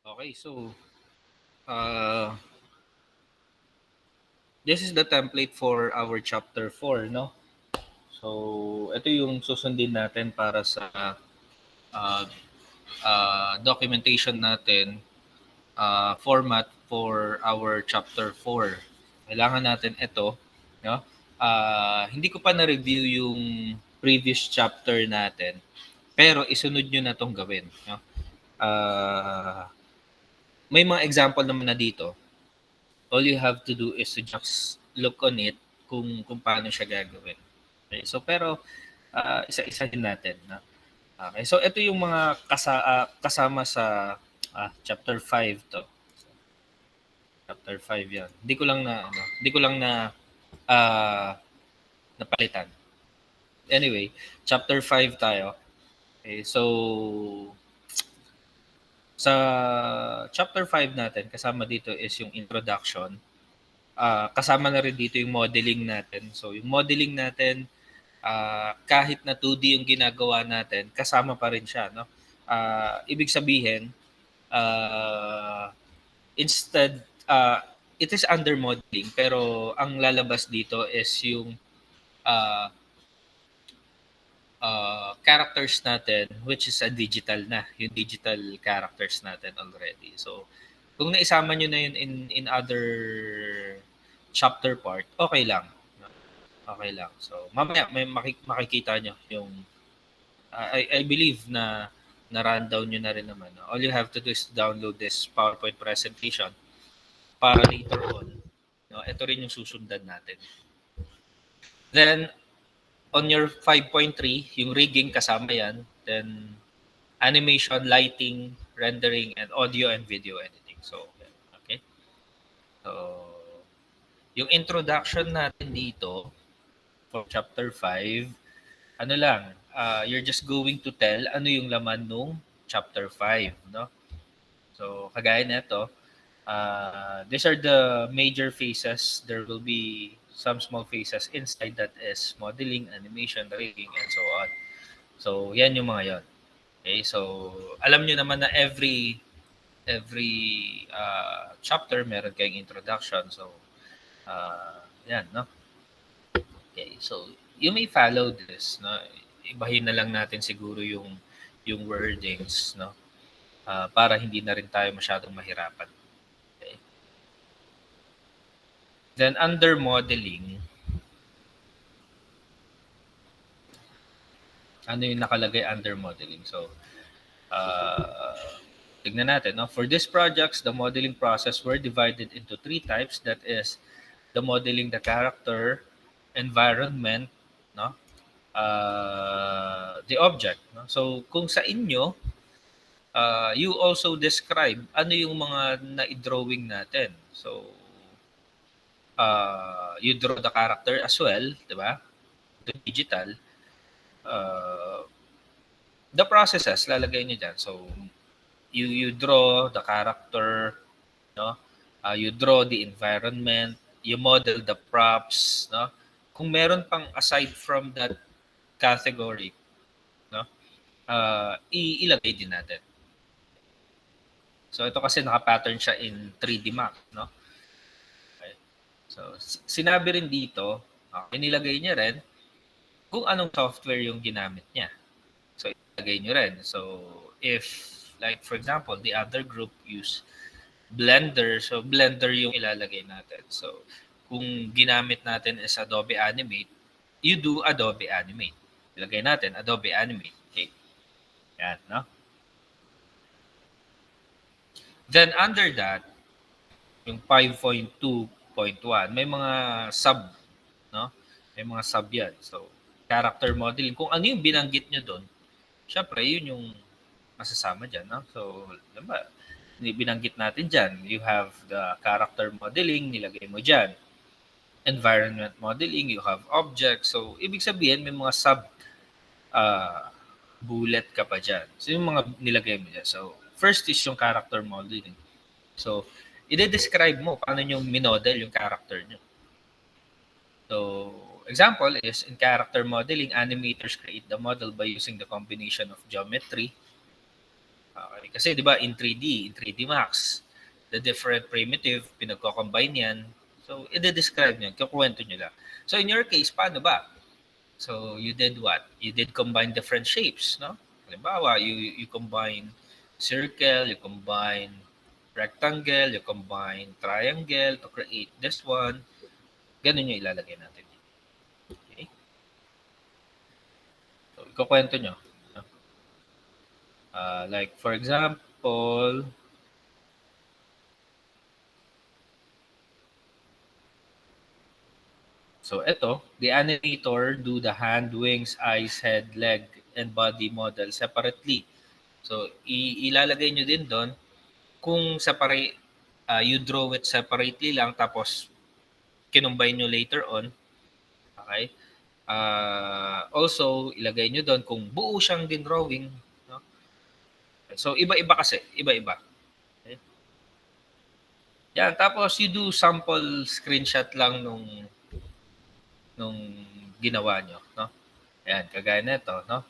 Okay, so uh, this is the template for our chapter 4, no? So, ito yung susundin natin para sa uh, documentation natin, format for our chapter 4. Kailangan natin ito, no? Hindi ko pa na-review yung previous chapter natin, pero isunod nyo na tong gawin, no? May mga example naman na dito. All you have to do is to just look on it kung paano siya gagawin. Okay, so pero isa-isahin natin. No? Okay, so ito yung mga kasama sa chapter 5 to. Chapter 5 yan. Hindi ko lang na uh, napalitan. Anyway, chapter 5 tayo. Okay, so sa chapter 5 natin, kasama dito is yung introduction. Kasama na rin dito yung modeling natin. So yung modeling natin, kahit na 2D yung ginagawa natin, kasama pa rin siya. No? Ibig sabihin, instead, it is under modeling, pero ang lalabas dito is yung uh, characters natin, which is a digital na, yung digital characters natin already. So, kung naisama nyo na yun in other chapter part, okay lang. Okay lang. So, mamaya may makikita nyo yung I believe na na-rundown nyo na rin naman. No? All you have to do is download this PowerPoint presentation para later on. No? Ito rin yung susundan natin. Then, on your 5.3, yung rigging kasama yan. Then, animation, lighting, rendering, and audio and video editing. So, okay. So, yung introduction natin dito for chapter 5, ano lang, you're just going to tell ano yung laman nung chapter 5, no? So, kagaya nito, these are the major phases. There will be some small phases inside that is modeling, animation, rigging, and so on. So, yan yung mga yon. Okay, so alam nyo naman na every chapter meron kayong introduction. So, yan, no? Okay, so you may follow this, no? Ibahin na lang natin siguro yung wordings, no? Para hindi na rin tayo masyadong mahirapan. Okay. Then under modeling, ano yung nakalagay under modeling? So, tignan natin, no? For these projects, the modeling process were divided into 3 types. That is the modeling the character, environment, no? The object, no? So kung sa inyo, you also describe ano yung mga na-drawing natin. So you draw the character as well, di ba? The digital. The processes, lalagay niyo dyan. So you draw the character, no? You draw the environment, you model the props, no? Kung meron pang aside from that category, no? Ilagay din natin. So ito kasi naka-pattern siya in 3D Max, no? Okay. So sinabi rin dito, inilagay niya rin kung anong software yung ginamit niya. So ilagay niyo rin. So if like for example, the other group use Blender, so Blender yung ilalagay natin. So kung ginamit natin is Adobe Animate, you do Adobe Animate. Ilagay natin Adobe Animate. Okay. Yan, no? Then under that, yung 5.2.1, may mga sub, no? May mga sub yan. So, character modeling. Kung ano yung binanggit nyo doon, syempre, yun yung masasama dyan, no? So, diba, binanggit natin dyan, you have the character modeling, nilagay mo dyan. Environment modeling, you have objects. So, ibig sabihin, may mga sub bullet ka pa dyan. So, yung mga nilagay mo dyan. So, first is yung character modeling. So, i-describe mo paano nyo minodel yung character nyo. So, example is in character modeling, animators create the model by using the combination of geometry, Okay. Kasi 'di ba in 3D, in 3D Max, the different primitive pinagko-combine 'yan. So i-describe niyo, kukuwento niyo lang. So in your case, paano ba? So you did what? You did combine different shapes, no? Halimbawa, you combine circle, you combine rectangle, you combine triangle to create this one. Ganun yung ilalagay natin. Okay? So, ikukwento nyo. Like, for example, so ito, the animator do the hand, wings, eyes, head, leg, and body model separately. So, ilalagay nyo din doon kung separate, you draw it separately lang tapos kinumbine nyo later on. Okay? Also, ilagay nyo doon kung buo siyang din drawing. No? So, iba-iba kasi. Iba-iba. Okay? Yan. Tapos, you do sample screenshot lang nung ginawa nyo. No? Ayan, kagaya nito. No?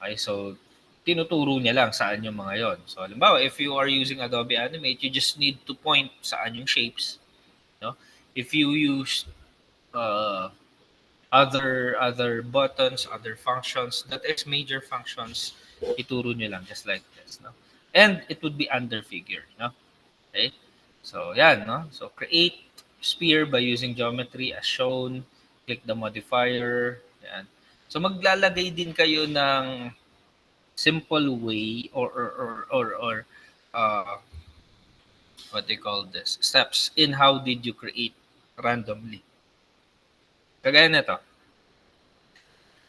Okay, so, tinuturo niya lang saan yung mga yon. So, halimbawa, if you are using Adobe Animate, you just need to point saan yung shapes. No? If you use other buttons, other functions, that is major functions, ituro nyo lang just like this. No? And it would be under figure. No? Okay? So, yan. No? So, create sphere by using geometry as shown. Click the modifier. Yan. So, maglalagay din kayo ng simple way or what they call this, steps in how did you create randomly. Kagaya nito.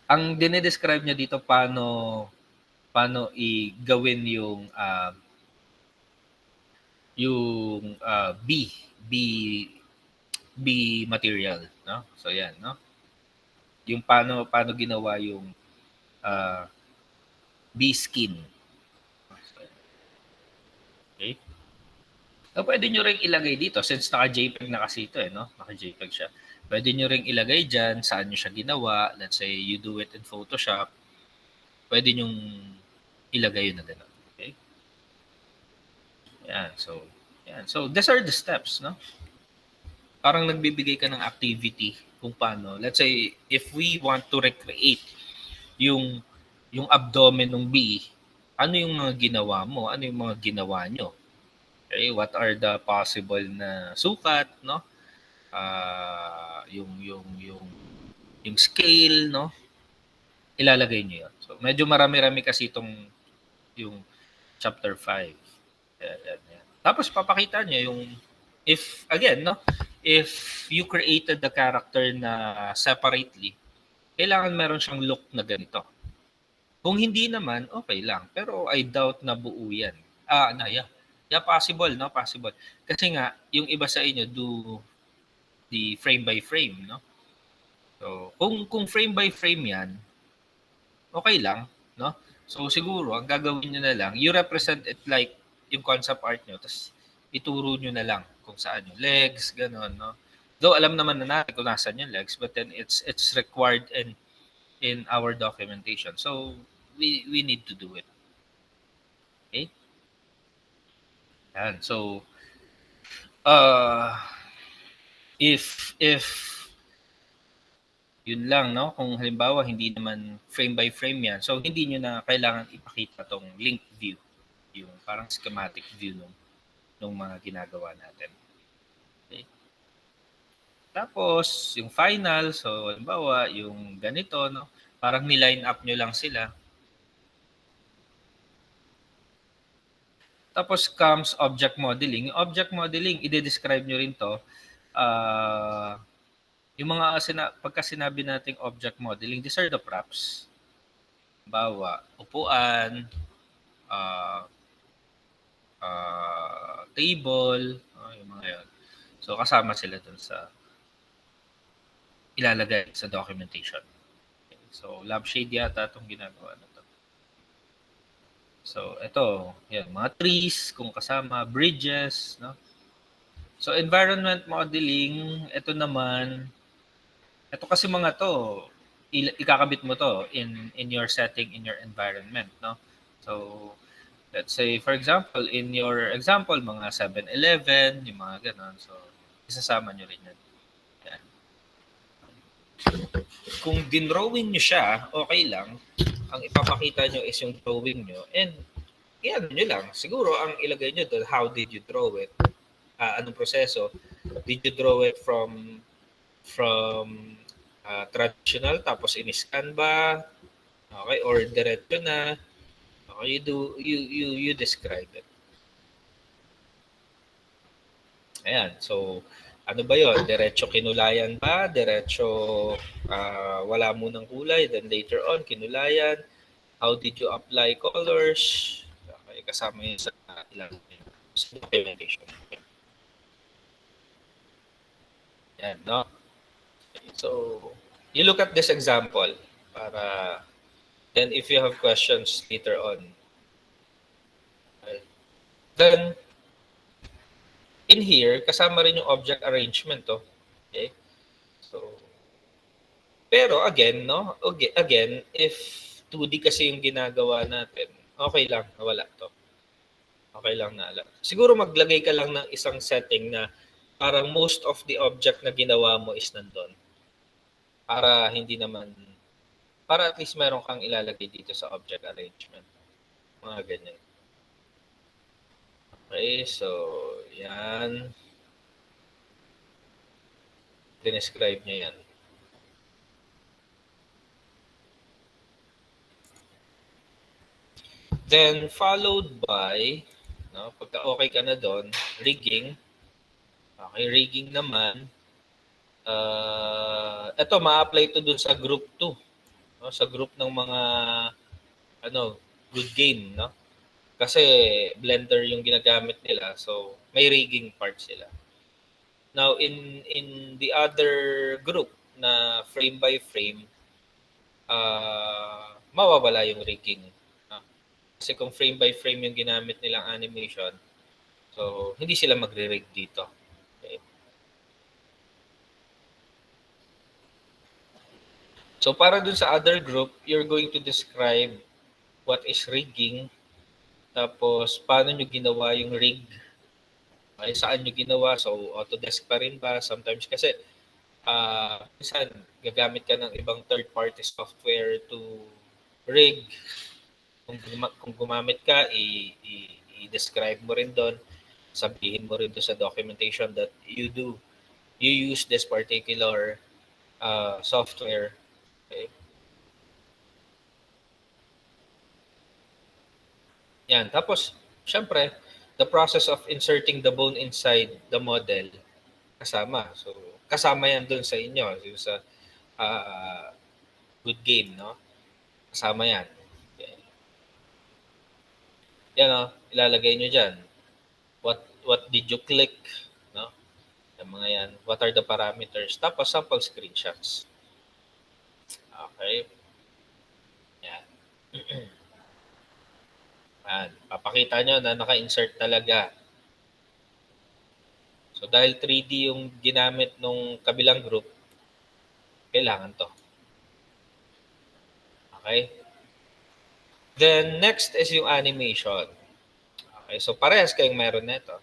Ang dinedescribe niya dito paano i-gawin yung B B material, no? So yan, no? Yung paano ginawa yung B skin. Okay? So, pwede nyo ring ilagay dito since naka-JPEG na kasi ito, no? Naka-JPEG siya. Pwede nyo ring ilagay dyan saan nyo siya ginawa. Let's say you do it in Photoshop. Pwede nyo ilagay yun na gano'n. Okay? Yan. So, these are the steps, no? Parang nagbibigay ka ng activity kung paano. Let's say, if we want to recreate yung abdomen ng bee, ano yung mga ginawa mo? Ano yung mga ginawa nyo? Okay, what are the possible na sukat, no? Yung scale, no? Ilalagay niyo 'yon. So medyo marami-rami kasi itong yung chapter 5. Yan. Tapos papakita niya yung if again, no? If you created the character na separately, kailangan meron siyang look na ganito. Kung hindi naman, okay lang. Pero I doubt na buo yan. Yeah, possible, no? Possible. Kasi nga, yung iba sa inyo do the frame by frame, no? So, kung frame by frame yan, okay lang, no? So, siguro, ang gagawin nyo na lang, you represent it like yung concept art nyo, tapos ituro nyo na lang kung saan yung legs, gano'n, no? Though, alam naman na natin kung nasan yung legs, but then it's required in our documentation. So, we need to do it. Okay? Yan. So, if yun lang, no? Kung halimbawa hindi naman frame by frame yan, so hindi nyo na kailangan ipakita tong link view, yung parang schematic view nung mga ginagawa natin. Okay? Tapos, yung final, so halimbawa, yung ganito, no? Parang niline up nyo lang sila. Tapos comes object modeling. Yung object modeling, i-describe nyo rin to. Yung mga pagka sinabi nating object modeling, these are the props. Bawa, upuan, table, yung mga yun. So, kasama sila dun sa ilalagay sa documentation. Okay. So, lampshade yata itong ginagawa na to. So, ito, yan, mga trees kung kasama, bridges, no? So, environment modeling, ito naman, ito kasi mga to, ikakabit mo to in your setting, in your environment, no? So, Let's say, for example, in your example, mga 7-Eleven, yung mga ganon. So, isasama nyo rin yan. Yan. Kung dinrawing nyo siya, okay lang. Ang ipapakita nyo is yung drawing nyo. And, yan nyo lang. Siguro, ang ilagay nyo doon, how did you draw it? Anong proseso? Did you draw it from traditional, tapos in-scan ba? Okay, or diretso na? Okay, you describe it. Ayan, so ano ba 'yon? Diretso kinulayan ba? Diretso wala munang kulay, then later on kinulayan. How did you apply colors? Okay, kasama yun sa ilang sa documentation. Yan, no? So, you look at this example para then if you have questions later on. Okay. Then, in here, kasama rin yung object arrangement, to. Okay? So, pero again, no? Again, if 2D kasi yung ginagawa natin, okay lang, nawala to. Okay lang na alam. Siguro maglagay ka lang ng isang setting na parang most of the object na ginawa mo is nandun. Para hindi naman, para at least meron kang ilalagay dito sa object arrangement. Mga ganyan. Okay, so yan. Dinescribe niya yan. Then followed by, no, pagka okay ka na doon, rigging. Okay, rigging naman. Ito, ma-apply to dun sa group 2. No? Sa group ng mga good game, no? Kasi Blender yung ginagamit nila, so may rigging part sila. Now, in the other group na frame by frame, mawawala yung rigging. Kasi kung frame by frame yung ginamit nilang animation, so hindi sila magre-rig dito. Okay. So para dun sa other group, you're going to describe what is rigging, tapos paano nyo ginawa yung rig, ay saan nyo ginawa, so Autodesk pa rin ba? Sometimes kasi minsan gagamit ka ng ibang third-party software to rig. Kung gumamit ka, i-describe mo rin doon, sabihin mo rin doon sa documentation that you use this particular software. Okay? Yan. Tapos, syempre, the process of inserting the bone inside the model, kasama. So, kasama yan doon sa inyo. Yung sa good game, no? Kasama yan. Okay. Yan, no? Ilalagay nyo dyan. What did you click? No? Yung mga yan. What are the parameters? Tapos, sample screenshots. Okay. Yan. Yan. Papakita nyo na naka-insert talaga. So, dahil 3D yung ginamit nung kabilang group, kailangan to. Okay? Then, next is yung animation. Okay, so parehas kayong meron nito.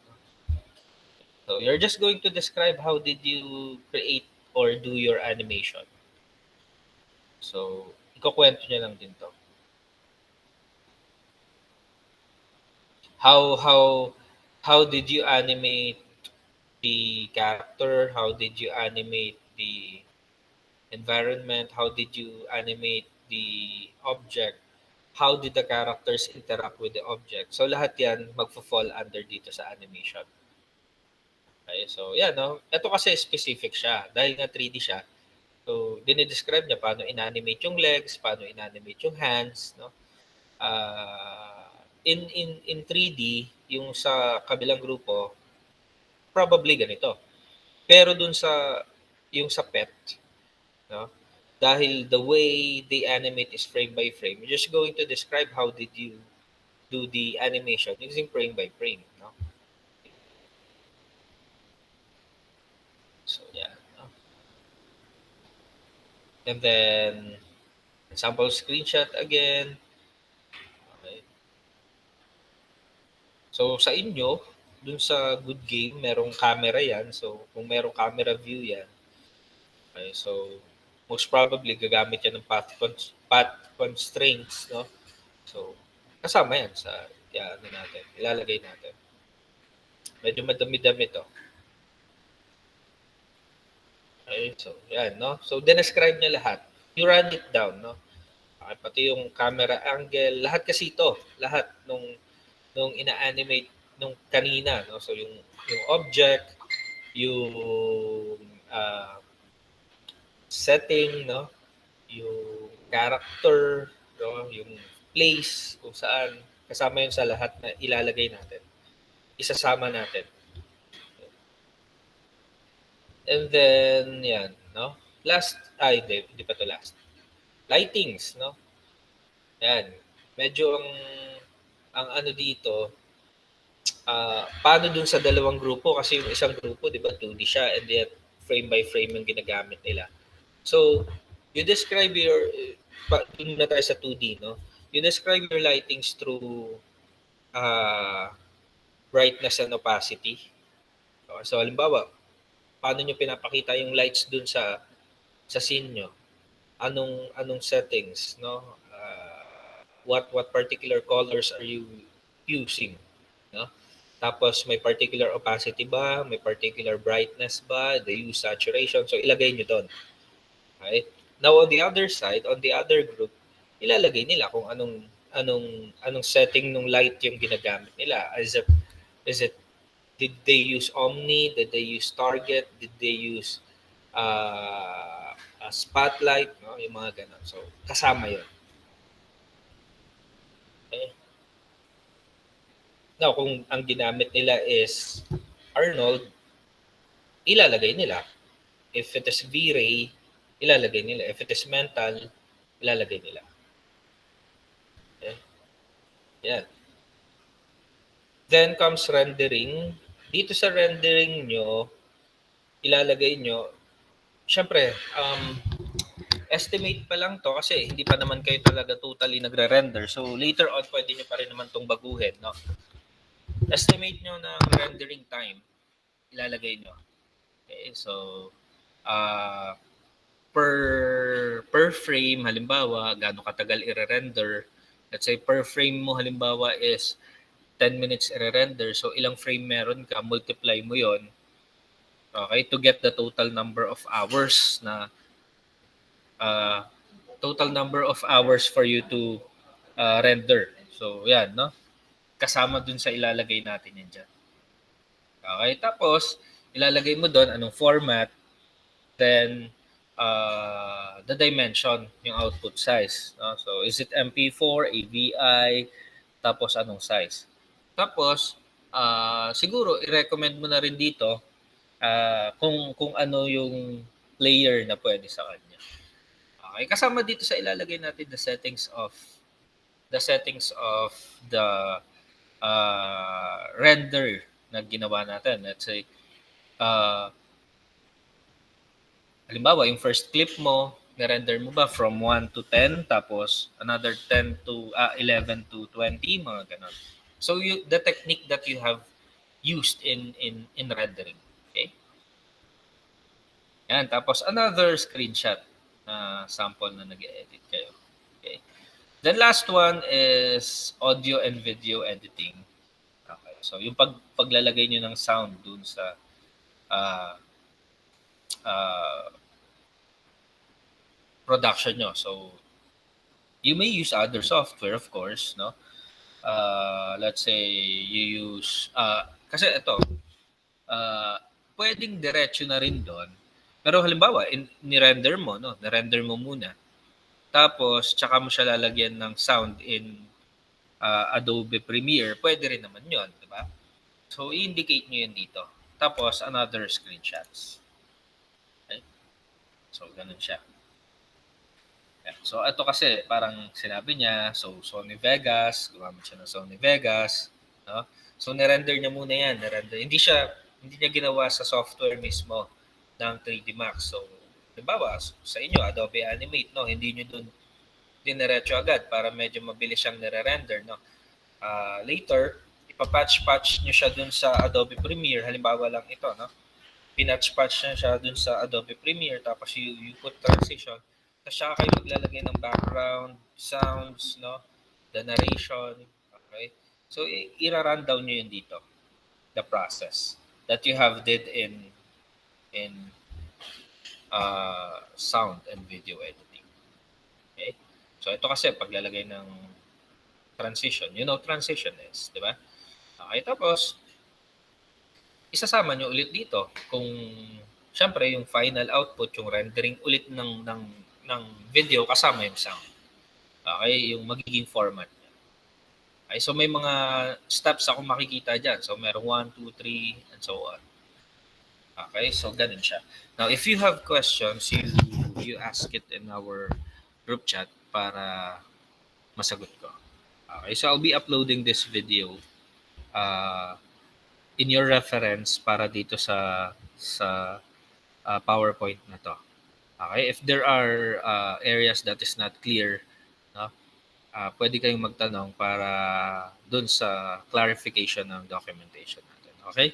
So, you're just going to describe how did you create or do your animation. So, ikukwento niya lang din to. How did you animate the character? How did you animate the environment? How did you animate the object? How did the characters interact with the object? So lahat yan magfo-fall under dito sa animation. Okay, so yan, no? Ito kasi specific siya. Dahil nga 3D siya, so dinidescribe niya paano inanimate yung legs, paano inanimate yung hands, no? In 3D, yung sa kabilang grupo, probably ganito. Pero dun sa yung sa pet, no? Dahil the way they animate is frame by frame, you're just going to describe how did you do the animation using frame by frame, no? So yeah, no? And then sample screenshot again. Okay. So sa inyo, dun sa Good Game, merong camera yan. So kung merong camera view yan, okay, so most probably gagamit yan ng path constraints, no? So kasama yan sa ano natin, ilalagay natin. Medyo madami-dami to. Okay, so yan, no? So describe niya lahat. You run it down, no? Okay, pati yung camera angle, lahat kasi ito, lahat nung ina-animate nung kanina, no? So yung object, yung uh, setting, no? Yung character, no? Yung place kung saan kasama yun sa lahat na ilalagay natin. Isasama natin. And then yan, no? Last, hindi pa to last. Lightings, no? Yan. Medyo ang ano dito, paano dun sa dalawang grupo? Kasi yung isang grupo, di ba, 2D siya, and yet frame by frame yung ginagamit nila. So, you describe dun na tayo sa 2D, no? You describe your lightings through brightness and opacity. So, halimbawa, paano nyo pinapakita yung lights dun sa scene nyo? Anong settings, no? What particular colors are you using, no? Tapos may particular opacity ba, may particular brightness ba, they use saturation, so ilagay nyo doon. Okay? Now on the other side, on the other group, ilalagay nila kung anong setting ng light yung ginagamit nila. Is it did they use Omni, did they use Target, did they use a spotlight, no? Yung mga ganun. So kasama 'yon. Okay. Now, kung ang ginamit nila is Arnold, ilalagay nila. If it is V-Ray, ilalagay nila. If it is mental, ilalagay nila. Okay. Yan. Then comes rendering. Dito sa rendering nyo, ilalagay nyo, syempre, estimate pa lang to kasi hindi pa naman kayo talaga totally nagre-render. So later on, pwede nyo pa rin naman itong baguhin, no? Estimate nyo ng rendering time, ilalagay nyo. Okay, so per frame, halimbawa, gaano katagal i-render. Let's say per frame mo halimbawa is 10 minutes i-render. So ilang frame meron ka, multiply mo 'yon. Okay, to get the total number of hours na total number of hours for you to render. So yan, no? Kasama dun sa ilalagay natin yan dyan. Okay, tapos ilalagay mo doon anong format, then the dimension, yung output size. No? So is it MP4, AVI, tapos anong size. Tapos siguro i-recommend mo na rin dito kung ano yung layer na pwede sa kanya. Okay, kasama dito sa ilalagay natin the settings of the render na ginawa natin. Let's say halimbawa, yung first clip mo, na-render mo ba from 1 to 10, tapos another 10 to 11 to 20, mga ganun. So the technique that you have used in rendering. Okay? Yan, tapos another screenshot na sample na nag-edit kayo. Okay. Then last one is audio and video editing. Okay. So yung paglalagay niyo ng sound dun sa production nyo. So you may use other software, of course, no? Let's say you use kasi ito pwedeng diretso na rin doon. Pero halimbawa, ni-render mo, no? Na-render mo muna. Tapos tsaka mo siya lalagyan ng sound in Adobe Premiere, pwede rin naman 'yon, di ba? So i-indicate niyo 'yan dito. Tapos another screenshots. Okay? So ganun siya. So ito kasi parang sinabi niya, so Sony Vegas, gumamit siya ng Sony Vegas, no? So ni-render niya muna 'yan, Hindi niya ginawa sa software mismo ng 3D Max. So halimbawa, sa inyo Adobe Animate, no, hindi niyo doon diniretso agad para medyo mabilis siyang nire-render, no. Later, ipapatch-patch nyo siya dun sa Adobe Premiere. Halimbawa lang ito, no? Pinatch-patch nyo siya dun sa Adobe Premiere, tapos you put transition. Tapos siya kayo maglalagay ng background, sounds, no? The narration. Okay? So, i-run-down nyo yun dito. The process that you have did in sound and video editing. Okay? So, ito kasi paglalagay ng transition. You know transition is, di ba? Okay, tapos isasama nyo ulit dito kung syempre yung final output, yung rendering ulit ng video kasama yung sound. Okay, yung magiging format niya. Okay, so may mga steps ako makikita dyan. So merong 1, 2, 3, and so on. Okay, so ganun siya. Now, if you have questions, you ask it in our group chat para masagot ko. Okay, so I'll be uploading this video in your reference para dito sa PowerPoint na to. Okay, if there are areas that is not clear, no, pwede kayong magtanong para dun sa clarification ng documentation natin. Okay?